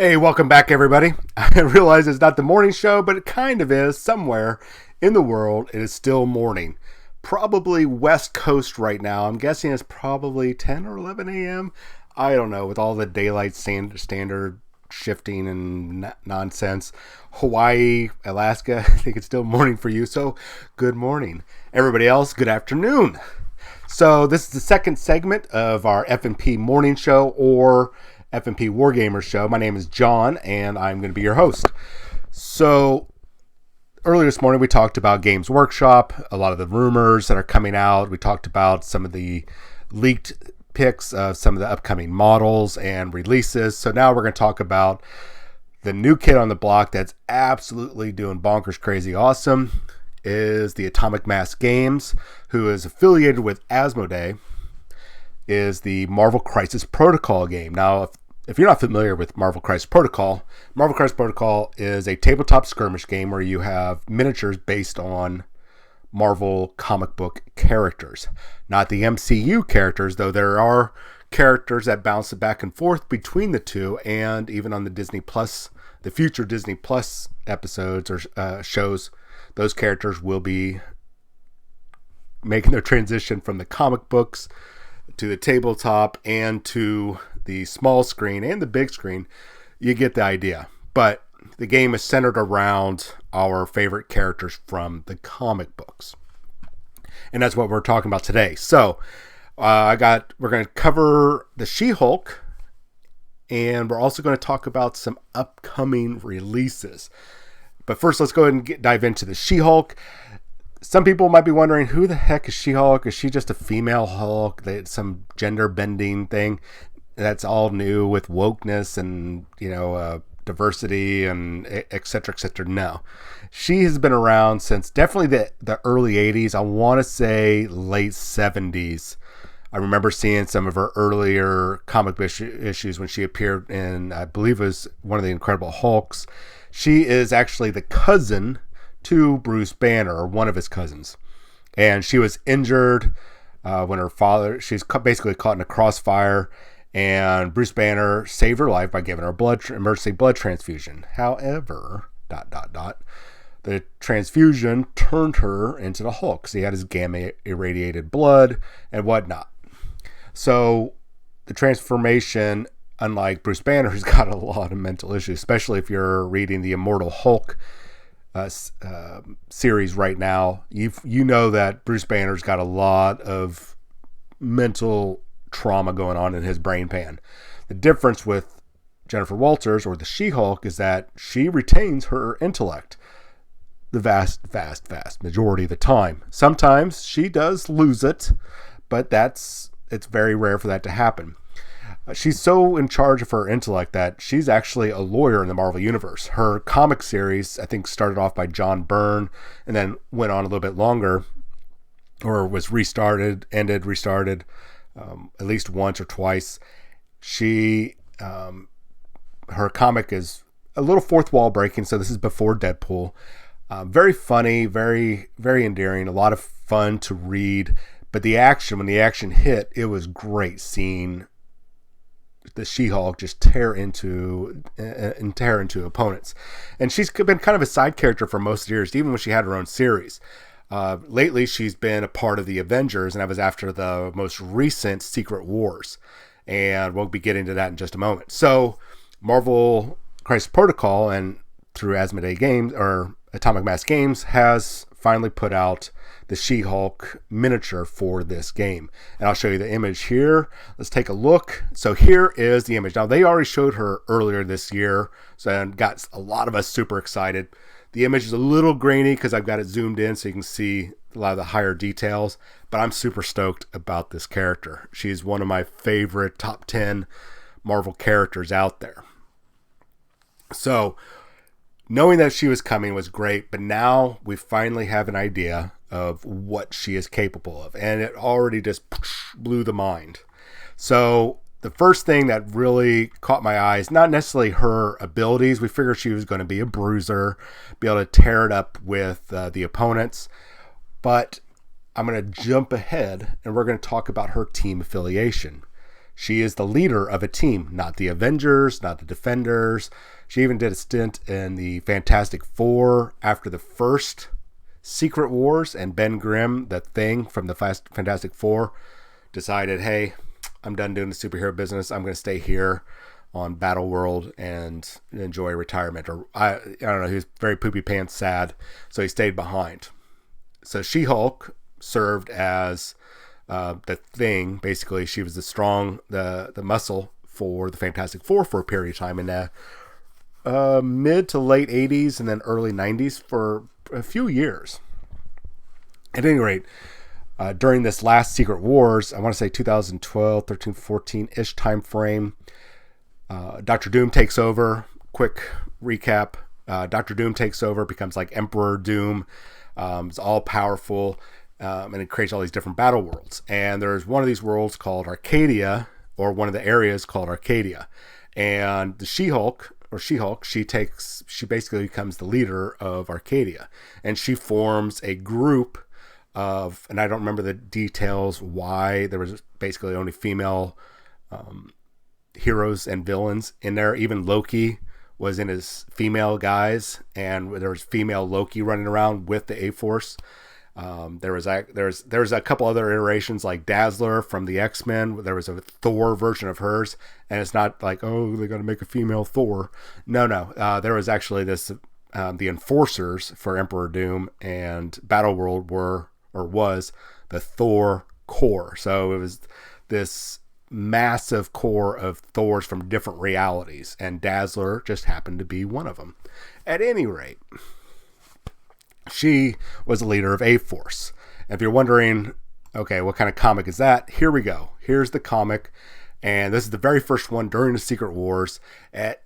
Hey, welcome back, everybody. I realize it's not the morning show, but it kind of is. Somewhere in the world, it is still morning. Probably West Coast right now. I'm guessing it's probably 10 or 11 a.m. I don't know, with all the daylight standard shifting and nonsense. Hawaii, Alaska, I think it's still morning for you, so good morning. Everybody else, good afternoon. So this is the second segment of our FNP morning show, or FNP Wargamers show. My name is John, and I'm going to be your host. So earlier this morning, we talked about Games Workshop, a lot of the rumors that are coming out. We talked about some of the leaked pics of some of the upcoming models and releases. So now we're going to talk about the new kid on the block that's absolutely doing bonkers crazy awesome is the Atomic Mass Games, who is affiliated with Asmodee, is the Marvel Crisis Protocol game. Now, if you're not familiar with Marvel Crisis Protocol is a tabletop skirmish game where you have miniatures based on Marvel comic book characters. Not the MCU characters, though there are characters that bounce back and forth between the two, and even on the Disney Plus, the future Disney Plus episodes or shows, those characters will be making their transition from the comic books to the tabletop and to the small screen and the big screen. You get the idea. But the game is centered around our favorite characters from the comic books. And that's what we're talking about today. So we're going to cover the She-Hulk, and we're also going to talk about some upcoming releases. But first, let's go ahead and dive into the She-Hulk. Some people might be wondering, who the heck is She-Hulk? Is she just a female Hulk? Some gender bending thing? That's all new with wokeness and, diversity and et cetera, et cetera. No. She has been around since definitely the early 80s. I want to say late 70s. I remember seeing some of her earlier comic book issues when she appeared in, I believe it was one of the Incredible Hulks. She is actually the cousin to Bruce Banner, or one of his cousins. And she was injured when her father, she's basically caught in a crossfire, and Bruce Banner saved her life by giving her emergency blood transfusion. However, the transfusion turned her into the Hulk. So he had his gamma irradiated blood and whatnot. So the transformation, unlike Bruce Banner, who's got a lot of mental issues, especially if you're reading the Immortal Hulk series right now, you know that Bruce Banner's got a lot of mental trauma going on in his brain pan. The difference with Jennifer Walters, or the She-Hulk, is that she retains her intellect the vast majority of the time. Sometimes she does lose it, but it's very rare for that to happen. She's so in charge of her intellect that she's actually a lawyer in the Marvel Universe. Her comic series, I think, started off by John Byrne and then went on a little bit longer, or was restarted, at least once or twice. Her comic is a little fourth wall breaking, so this is before Deadpool. Very funny, very, very endearing, a lot of fun to read. But when the action hit, it was great seeing the She-Hulk just tear into opponents. And she's been kind of a side character for most years, even when she had her own series. Lately, she's been a part of the Avengers, and that was after the most recent Secret Wars. And we'll be getting to that in just a moment. So, Marvel Crisis Protocol, and through Asmodee Games, or Atomic Mass Games, has finally put out the She-Hulk miniature for this game. And I'll show you the image here. Let's take a look. So here is the image. Now, they already showed her earlier this year, so got a lot of us super excited. The image is a little grainy because I've got it zoomed in so you can see a lot of the higher details, but I'm super stoked about this character. She's one of my favorite top 10 Marvel characters out there. So, knowing that she was coming was great, but now we finally have an idea of what she is capable of, and it already just blew the mind. So the first thing that really caught my eyes, not necessarily her abilities. We figured she was going to be a bruiser, be able to tear it up with the opponents, but I'm going to jump ahead and we're going to talk about her team affiliation. She is the leader of a team, not the Avengers, not the Defenders. She even did a stint in the Fantastic Four after the first Secret Wars, and Ben Grimm, the Thing from the Fantastic Four, decided, hey, I'm done doing the superhero business. I'm going to stay here on Battle World and enjoy retirement. Or I don't know, he was very poopy pants sad, so he stayed behind. So She-Hulk served as the Thing. Basically, she was the muscle for the Fantastic Four for a period of time in the mid to late 80s and then early 90s for a few years. At any rate, during this last Secret Wars, I want to say 2012, 13, 14-ish time frame, Dr. Doom takes over. Quick recap. Dr. Doom takes over, becomes like Emperor Doom. It's all powerful, and it creates all these different battle worlds. And there's one of these worlds called Arcadia, or one of the areas called Arcadia. And the She-Hulk, she basically becomes the leader of Arcadia. And she forms a group of, and I don't remember the details why there was basically only female heroes and villains in there. Even Loki was in his female guys, and there was female Loki running around with the A-Force. There was a couple other iterations like Dazzler from the X-Men. There was a Thor version of hers, and it's not like, oh, they got to make a female Thor. No. There was actually this, the enforcers for Emperor Doom and Battleworld was the Thor Corps. So it was this massive core of Thors from different realities, and Dazzler just happened to be one of them. At any rate, she was the leader of A-Force. And if you're wondering, okay, what kind of comic is that? Here we go. Here's the comic. And this is the very first one during the Secret Wars. At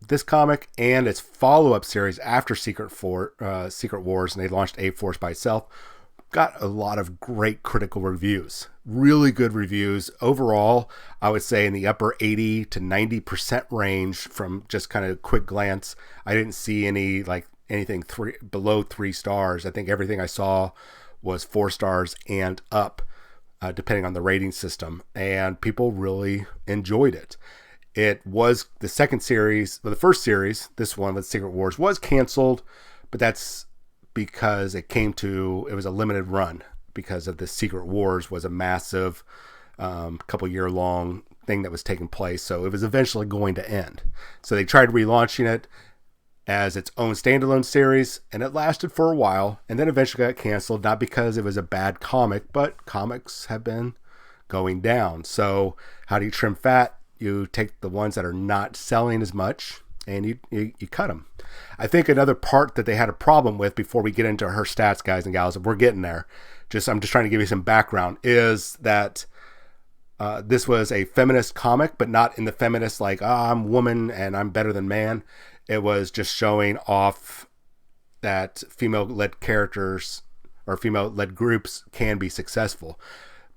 this comic and its follow-up series after Secret Wars, and they launched A-Force by itself, got a lot of great critical reviews. Really good reviews. Overall, I would say in the upper 80 to 90% range from just kind of quick glance. I didn't see anything below 3 stars. I think everything I saw was 4 stars and up, depending on the rating system. And people really enjoyed it. It was the second series, the first series, this one with Secret Wars, was canceled, but that's because it was a limited run because of the Secret Wars was a massive couple year long thing that was taking place. So it was eventually going to end. So they tried relaunching it as its own standalone series, and it lasted for a while and then eventually got canceled, not because it was a bad comic, but comics have been going down. So how do you trim fat? You take the ones that are not selling as much and you cut them. I think another part that they had a problem with, before we get into her stats, guys and gals, if we're getting there, I'm just trying to give you some background, is that this was a feminist comic, but not in the feminist like, I'm woman and I'm better than man. It was just showing off that female-led characters or female-led groups can be successful.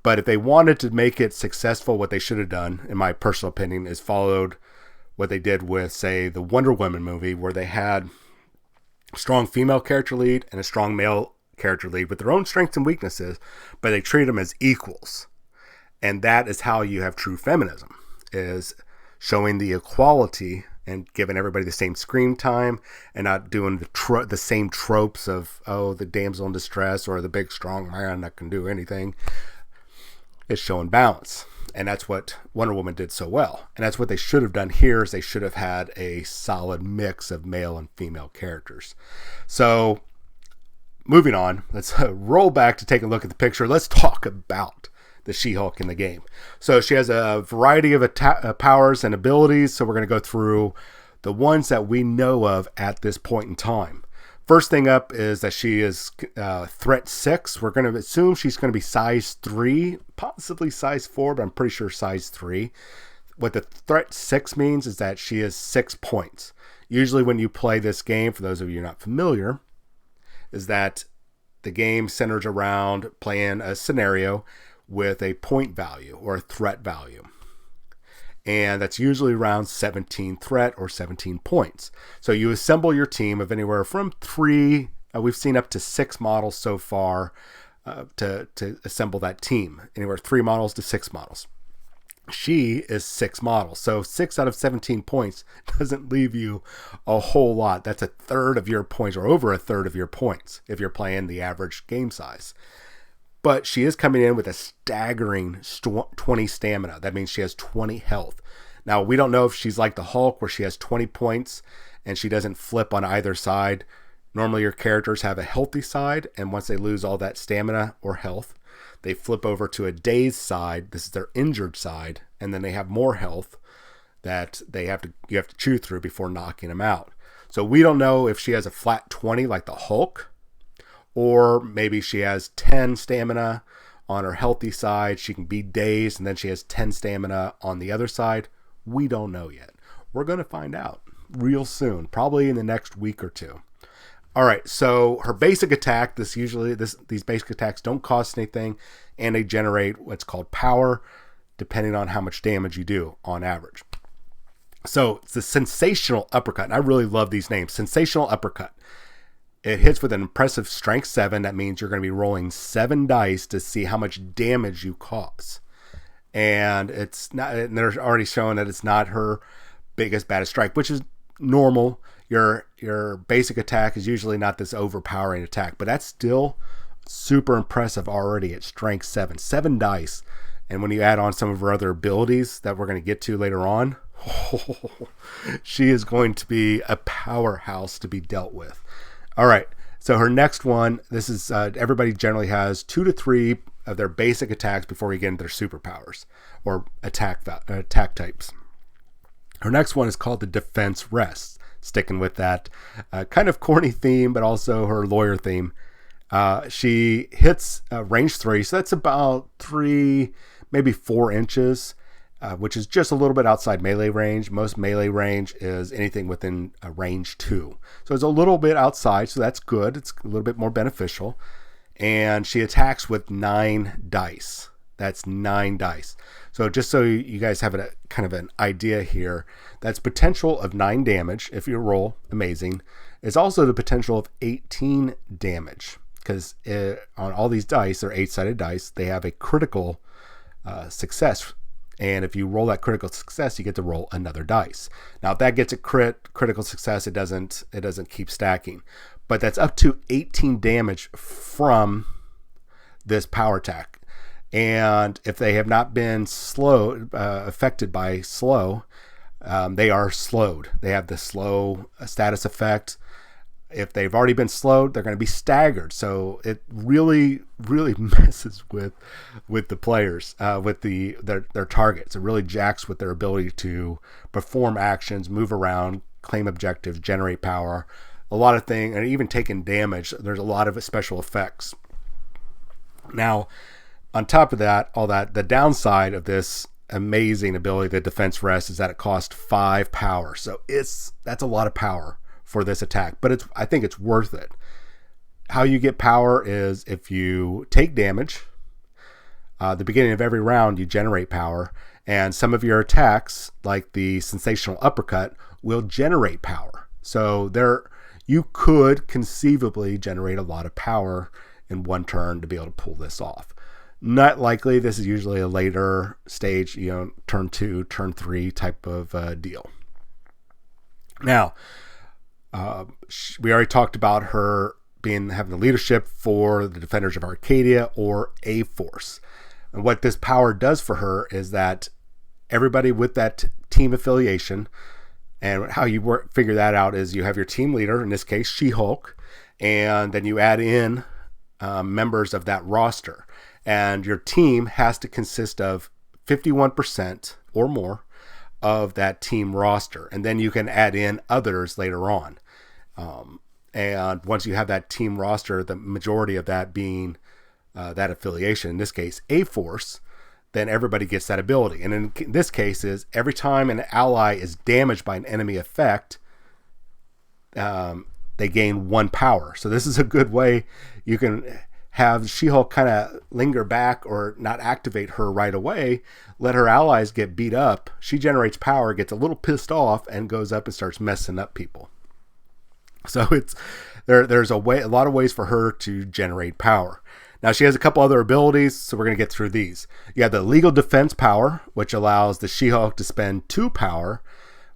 But if they wanted to make it successful, what they should have done, in my personal opinion, is followed what they did with, say, the Wonder Woman movie, where they had a strong female character lead and a strong male character lead with their own strengths and weaknesses, but they treat them as equals. And that is how you have true feminism, is showing the equality and giving everybody the same screen time and not doing the same tropes of, the damsel in distress or the big strong man that can do anything. It's showing balance. And that's what Wonder Woman did so well. And that's what they should have done here, is they should have had a solid mix of male and female characters. So moving on, let's roll back to take a look at the picture. Let's talk about the She-Hulk in the game. So she has a variety of powers and abilities. So we're going to go through the ones that we know of at this point in time. First thing up is that she is threat 6. We're going to assume she's going to be size 3, possibly size 4, but I'm pretty sure size 3. What the threat 6 means is that she is 6 points. Usually when you play this game, for those of you not familiar, is that the game centers around playing a scenario with a point value or a threat value. And that's usually around 17 threat or 17 points. So you assemble your team of anywhere from 3, we've seen up to 6 models so far to assemble that team. Anywhere 3 models to 6 models. She is 6 models. So 6 out of 17 points doesn't leave you a whole lot. That's a third of your points, or over a third of your points if you're playing the average game size. But she is coming in with a staggering 20 stamina. That means she has 20 health. Now, we don't know if she's like the Hulk where she has 20 points and she doesn't flip on either side. Normally your characters have a healthy side, and once they lose all that stamina or health, they flip over to a dazed side. This is their injured side, and then they have more health that you have to chew through before knocking them out. So we don't know if she has a flat 20 like the Hulk, or maybe she has 10 stamina on her healthy side. She can be dazed, and then she has 10 stamina on the other side. We don't know yet. We're going to find out real soon, probably in the next week or two. All right, so her basic attack, these basic attacks don't cost anything, and they generate what's called power, depending on how much damage you do on average. So it's the Sensational Uppercut, and I really love these names. Sensational Uppercut. It hits with an impressive strength 7. That means you're going to be rolling 7 dice to see how much damage you cause. And it's not, and they're already showing that it's not her biggest, baddest strike, which is normal. Your basic attack is usually not this overpowering attack, but that's still super impressive already at strength 7. 7 dice. And when you add on some of her other abilities that we're going to get to later on, she is going to be a powerhouse to be dealt with. All right. So her next one, this is everybody generally has 2 to 3 of their basic attacks before we get into their superpowers or attack types. Her next one is called the Defense Rest. Sticking with that kind of corny theme, but also her lawyer theme. She hits range 3, so that's about 3, maybe 4 inches, which is just a little bit outside melee range. Most melee range is anything within range 2. So it's a little bit outside, so that's good. It's a little bit more beneficial. And she attacks with 9 dice. That's 9 dice. So just so you guys have a kind of an idea here, that's potential of 9 damage if you roll amazing. It's also the potential of 18 damage, because on all these dice, they're 8-sided dice, they have a critical success. And if you roll that critical success, you get to roll another dice. Now, if that gets a critical success, it doesn't keep stacking. But that's up to 18 damage from this power attack. And if they have not been affected by slow, they are slowed. They have the slow status effect. If they've already been slowed, they're going to be staggered. So it really, really messes with the players, with their targets. It really jacks with their ability to perform actions, move around, claim objectives, generate power, a lot of things, and even taking damage. There's a lot of special effects. Now, on top of that, the downside of this amazing ability, the Defense Rest, is that it costs 5 power. So that's a lot of power for this attack, but I think it's worth it. How you get power is if you take damage. The beginning of every round, you generate power, and some of your attacks, like the Sensational Uppercut, will generate power. So you could conceivably generate a lot of power in one turn to be able to pull this off. Not likely. This is usually a later stage, turn 2, turn 3 type of deal. Now, we already talked about her having the leadership for the Defenders of Arcadia, or A-Force. And what this power does for her is that everybody with that team affiliation, and how you figure that out is you have your team leader, in this case She-Hulk, and then you add in members of that roster. And your team has to consist of 51% or more of that team roster. And then you can add in others later on. And once you have that team roster, the majority of that being that affiliation, in this case, A-Force, then everybody gets that ability. And in this case is every time an ally is damaged by an enemy effect, they gain 1 power. So this is a good way you can have She-Hulk kind of linger back or not activate her right away, let her allies get beat up. She generates power, gets a little pissed off, and goes up and starts messing up people. So there's a lot of ways for her to generate power. Now she has a couple other abilities, so we're going to get through these. You have the legal defense power, which allows the She-Hulk to spend 2 power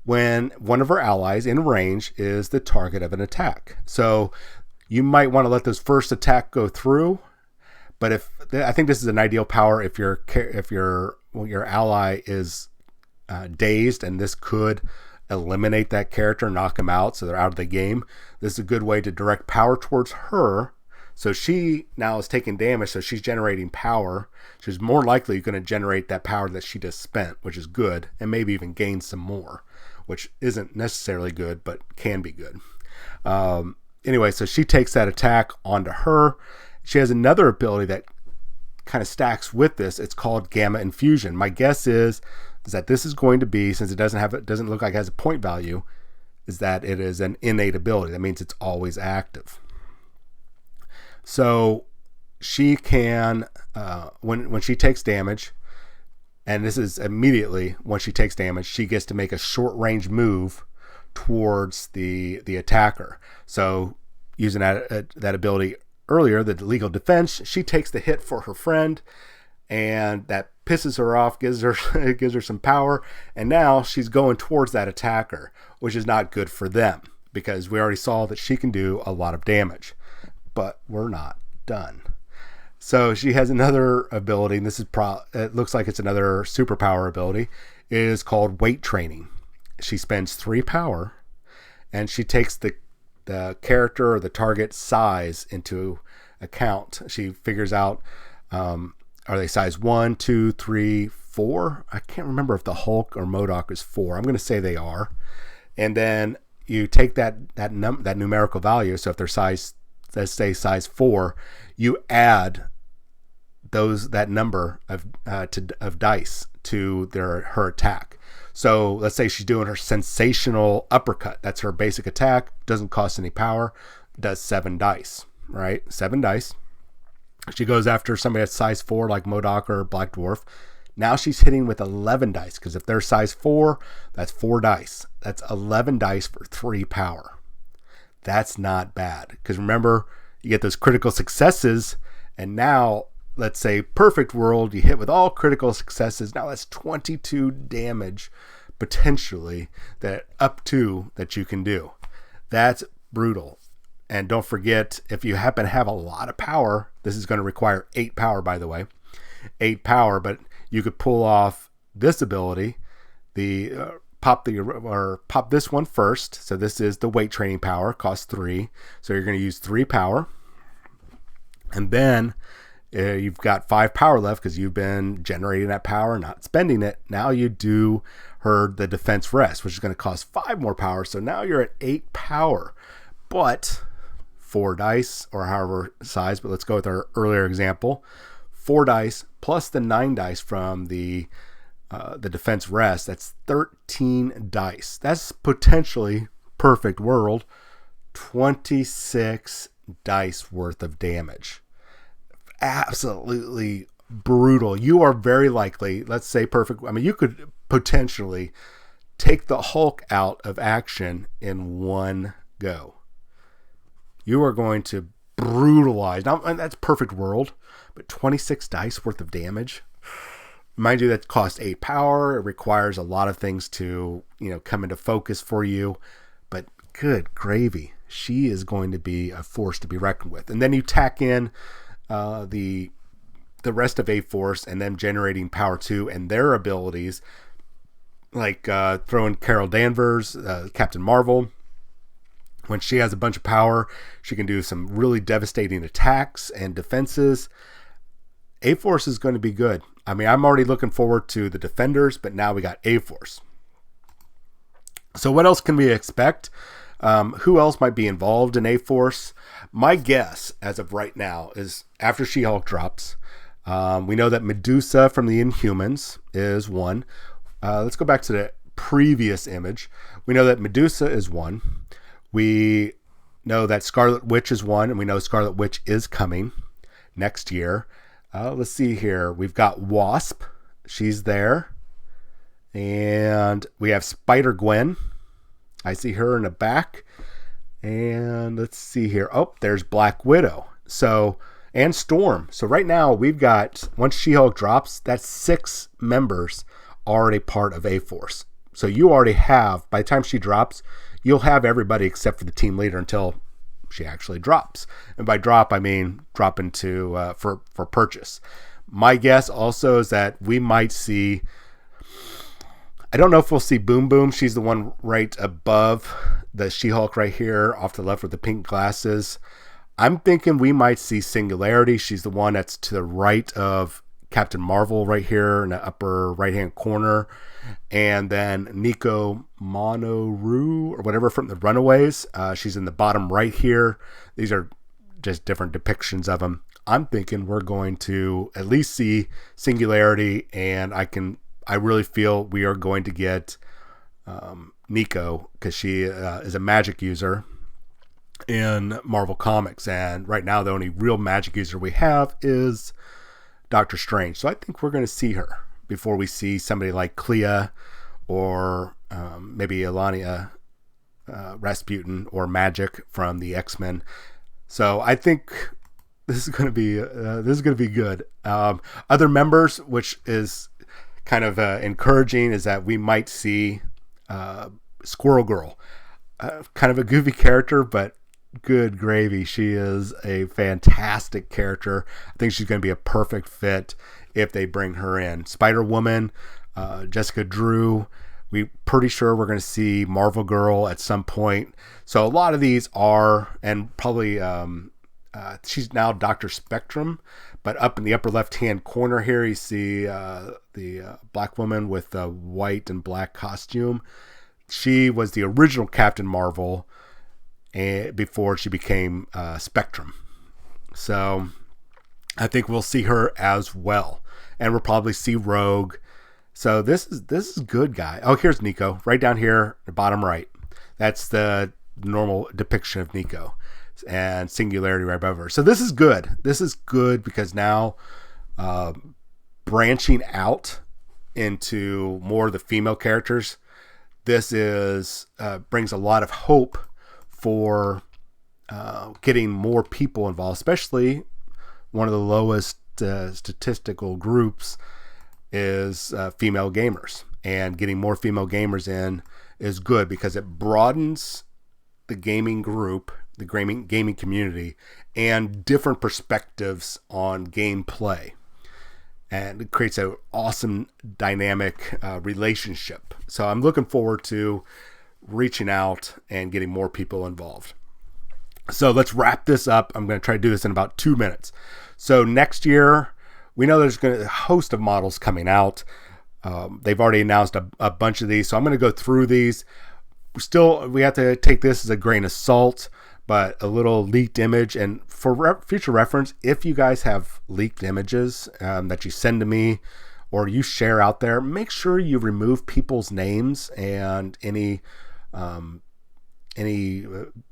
when one of her allies in range is the target of an attack. So you might want to let those first attack go through, but I think this is an ideal power if your ally is dazed, and this could eliminate that character, knock them out, so they're out of the game. This is a good way to direct power towards her. So she now is taking damage, so she's generating power. She's more likely going to generate that power that she just spent, which is good, and maybe even gain some more, which isn't necessarily good, but can be good. Anyway, so she takes that attack onto her. She has another ability that kind of stacks with this. It's called Gamma Infusion. My guess is that this is going to be, since it doesn't look like it has a point value, is that it is an innate ability. That means it's always active. So she can, when she takes damage, and this is immediately when she takes damage, she gets to make a short range move towards the attacker. So using that ability earlier, the legal defense, she takes the hit for her friend, and that pisses her off, gives her some power, and now she's going towards that attacker, which is not good for them because we already saw that she can do a lot of damage. But we're not done. So she has another ability, and this is it looks like it's another superpower ability. It is called weight training. She spends 3 power, and she takes the character or the target size into account. She figures out, are they size 1, 2, 3, 4? I can't remember if the Hulk or MODOK is 4. I'm going to say they are. And then you take that numerical value. So if they're size, let's say size 4, you add that number of dice to her attack. So let's say she's doing her sensational uppercut. That's her basic attack. Doesn't cost any power. Does 7 dice, right? 7 dice. She goes after somebody that's size 4 like MODOK or Black Dwarf. Now she's hitting with 11 dice because if they're size 4, that's 4 dice. That's 11 dice for 3 power. That's not bad because remember, you get those critical successes, and now let's say perfect world, you hit with all critical successes. Now that's 22 damage potentially that you can do. That's brutal. And don't forget, if you happen to have a lot of power, this is going to require 8 power, by the way, 8 power, but you could pull off this ability, pop this one first. So this is the weight training power, costs 3. So you're going to use 3 power. And then you've got 5 power left because you've been generating that power, not spending it. Now you do the defense rest, which is going to cost 5 more power. So now you're at 8 power, but 4 dice or however size, but let's go with our earlier example. 4 dice plus the 9 dice from the defense rest. That's 13 dice. That's potentially perfect world. 26 dice worth of damage. Absolutely brutal. You are very likely, let's say perfect. I mean, you could potentially take the Hulk out of action in one go. You are going to brutalize. Now, and that's perfect world, but 26 dice worth of damage. Mind you, that costs 8 power. It requires a lot of things to, come into focus for you. But good gravy, she is going to be a force to be reckoned with. And then you tack in the rest of A-Force and them generating power 2 and their abilities, like throwing Carol Danvers, Captain Marvel. When she has a bunch of power, she can do some really devastating attacks and defenses. A-Force is going to be good. I mean, I'm already looking forward to the Defenders, but now we got A-Force. So what else can we expect? Who else might be involved in A-Force? My guess, as of right now, is after She-Hulk drops, we know that Medusa from the Inhumans is one. Let's go back to the previous image. We know that Medusa is one. We know that Scarlet Witch is one, and we know Scarlet Witch is coming next year. Let's see here. We've got Wasp. She's there. And we have Spider-Gwen. I see her in the back. And let's see here. Oh, there's Black Widow. So and Storm. So right now we've got, once She-Hulk drops, that's 6 members already part of A-Force. So you already have, by the time she drops, you'll have everybody except for the team leader until she actually drops. And by drop, I mean drop into for purchase. My guess also is that we might see, I don't know if we'll see Boom Boom. She's the one right above the She-Hulk right here off to the left with the pink glasses. I'm thinking we might see Singularity. She's the one that's to the right of Captain Marvel right here in the upper right-hand corner. And then Nico Monoru or whatever from the Runaways. She's in the bottom right here. These are just different depictions of them. I'm thinking we're going to at least see Singularity, and I really feel we are going to get Nico, because she is a magic user in Marvel Comics. And right now, the only real magic user we have is Doctor Strange. So I think we're going to see her before we see somebody like Clea or maybe Elania Rasputin or Magic from the X-Men. So I think this is going to be good. Other members, which is kind of encouraging, is that we might see Squirrel Girl, kind of a goofy character, but good gravy. She is a fantastic character. I think she's going to be a perfect fit if they bring her in. Spider-Woman, Jessica Drew. We're pretty sure we're going to see Marvel Girl at some point. So a lot of these are, and probably she's now Dr. Spectrum, but up in the upper left-hand corner here, you see the black woman with the white and black costume. She was the original Captain Marvel before she became Spectrum. So I think we'll see her as well. And we'll probably see Rogue. So this is good, guy. Oh, here's Nico. Right down here, the bottom right. That's the normal depiction of Nico. And Singularity right above her. So this is good. This is good because now branching out into more of the female characters, this is brings a lot of hope for getting more people involved, especially one of the lowest statistical groups is female gamers. And getting more female gamers in is good because it broadens the gaming group, the gaming community, and different perspectives on gameplay. And it creates an awesome dynamic relationship. So I'm looking forward to reaching out and getting more people involved. So let's wrap this up. I'm going to try to do this in about 2 minutes. So next year, we know there's going to be a host of models coming out. They've already announced a bunch of these. So I'm going to go through these. Still, we have to take this as a grain of salt, but a little leaked image. And for future reference, if you guys have leaked images that you send to me or you share out there, make sure you remove people's names and any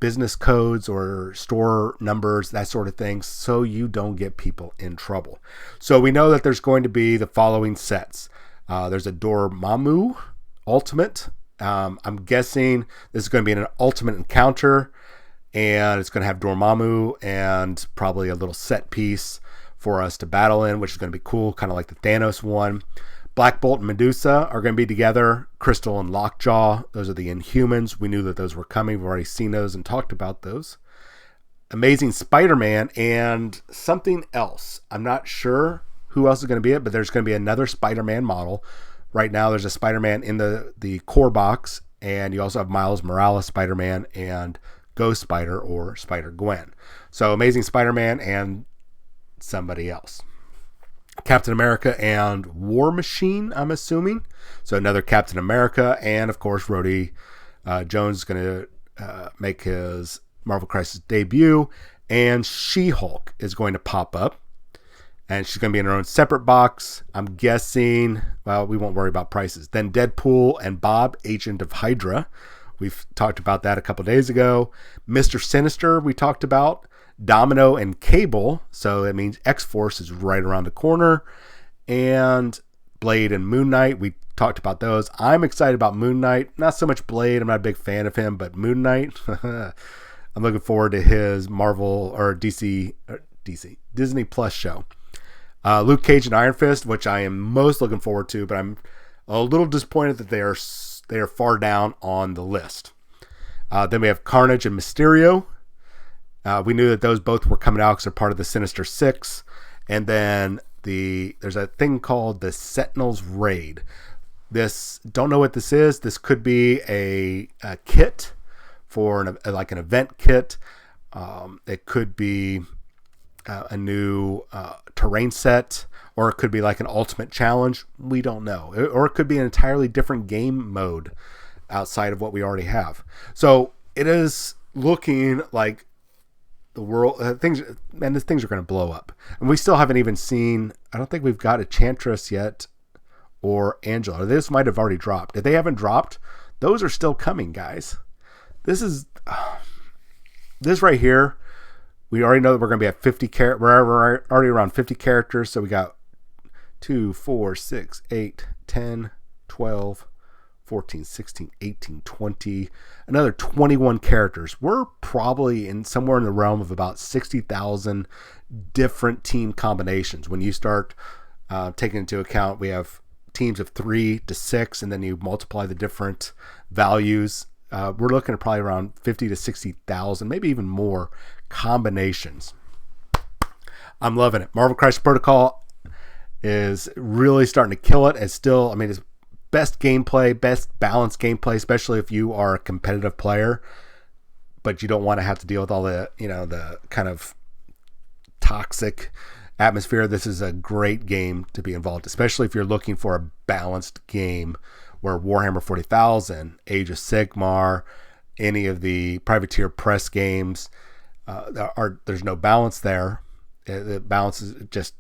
business codes or store numbers, that sort of thing, so you don't get people in trouble. So we know that there's going to be the following sets. There's a Dormammu Ultimate. I'm guessing this is going to be an Ultimate Encounter, and it's going to have Dormammu and probably a little set piece for us to battle in, which is going to be cool, kind of like the Thanos one. Black Bolt and Medusa are going to be together. Crystal and Lockjaw, those are the Inhumans. We knew that those were coming. We've already seen those and talked about those. Amazing Spider-Man and something else. I'm not sure who else is going to be it, but there's going to be another Spider-Man model. Right now, there's a Spider-Man in the core box, and you also have Miles Morales Spider-Man and Ghost Spider or Spider-Gwen. So Amazing Spider-Man and somebody else. Captain America and War Machine, I'm assuming. So another Captain America, and of course Rhodey Jones is going to make his Marvel Crisis debut, and She-Hulk is going to pop up, and she's going to be in her own separate box. I'm guessing, well, we won't worry about prices. Then Deadpool and Bob, Agent of Hydra. We've talked about that a couple days ago. Mr. Sinister, we talked about. Domino and Cable, so that means X-Force is right around the corner. And Blade and Moon Knight, we talked about those. I'm excited about Moon Knight. Not so much Blade, I'm not a big fan of him, but Moon Knight, I'm looking forward to his Marvel or DC Disney Plus show. Luke Cage and Iron Fist, which I am most looking forward to, but I'm a little disappointed that they are far down on the list. Then we have Carnage and Mysterio. We knew that those both were coming out because they're part of the Sinister Six. And then there's a thing called the Sentinels Raid. Don't know what this is. This could be a kit for an event kit. It could be a new terrain set, or it could be like an ultimate challenge. We don't know. Or it could be an entirely different game mode outside of what we already have. So it is looking like the world things are going to blow up. And we still haven't even seen, I don't think we've got a Enchantress yet or Angela. This might have already dropped. If they haven't dropped, those are still coming, guys. This right here, we already know that we're going to be at 50 we're already around 50 characters. So we got 2, 4, 6, 8, 10, 12, 14, 16, 18, 20, another 21 characters. We're probably somewhere in the realm of about 60,000 different team combinations. When you start taking into account, we have teams of 3 to 6, and then you multiply the different values. We're looking at probably around 50 to 60,000, maybe even more combinations. I'm loving it. Marvel Crisis Protocol is really starting to kill it. It's still, it's best gameplay, best balanced gameplay, especially if you are a competitive player, but you don't want to have to deal with all the, the kind of toxic atmosphere. This is a great game to be involved, especially if you're looking for a balanced game where Warhammer 40,000, Age of Sigmar, any of the Privateer Press games, there's no balance there. The balance is just,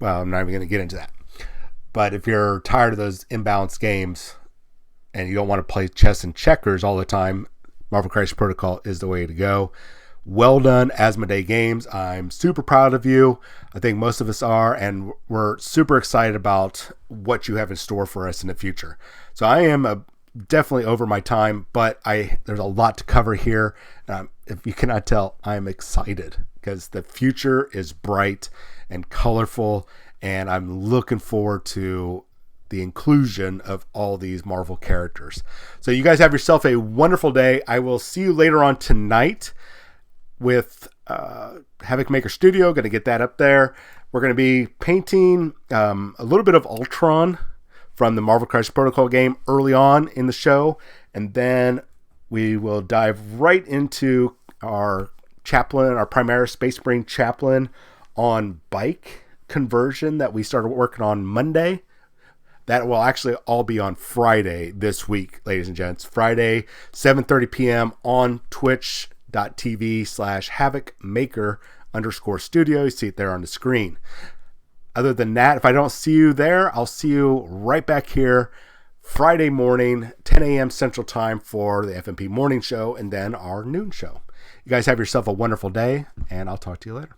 I'm not even going to get into that. But if you're tired of those imbalanced games and you don't want to play chess and checkers all the time, Marvel Crisis Protocol is the way to go. Well done, Asmodee Games. I'm super proud of you. I think most of us are, and we're super excited about what you have in store for us in the future. So I am definitely over my time, but there's a lot to cover here. If you cannot tell, I am excited because the future is bright and colorful, and I'm looking forward to the inclusion of all these Marvel characters. So you guys have yourself a wonderful day. I will see you later on tonight with Havoc Maker Studio. Going to get that up there. We're going to be painting a little bit of Ultron from the Marvel Crisis Protocol game early on in the show, and then we will dive right into our chaplain, our Primaris Space Marine chaplain on bike conversion that we started working on Monday. That will actually all be on Friday this week, ladies and gents. Friday, 7:30 p.m. on twitch.tv/HavocMaker_studio. You see it there on the screen. Other than that, if I don't see you there, I'll see you right back here Friday morning, 10 a.m. Central Time for the FNP morning show and then our noon show. You guys have yourself a wonderful day, and I'll talk to you later.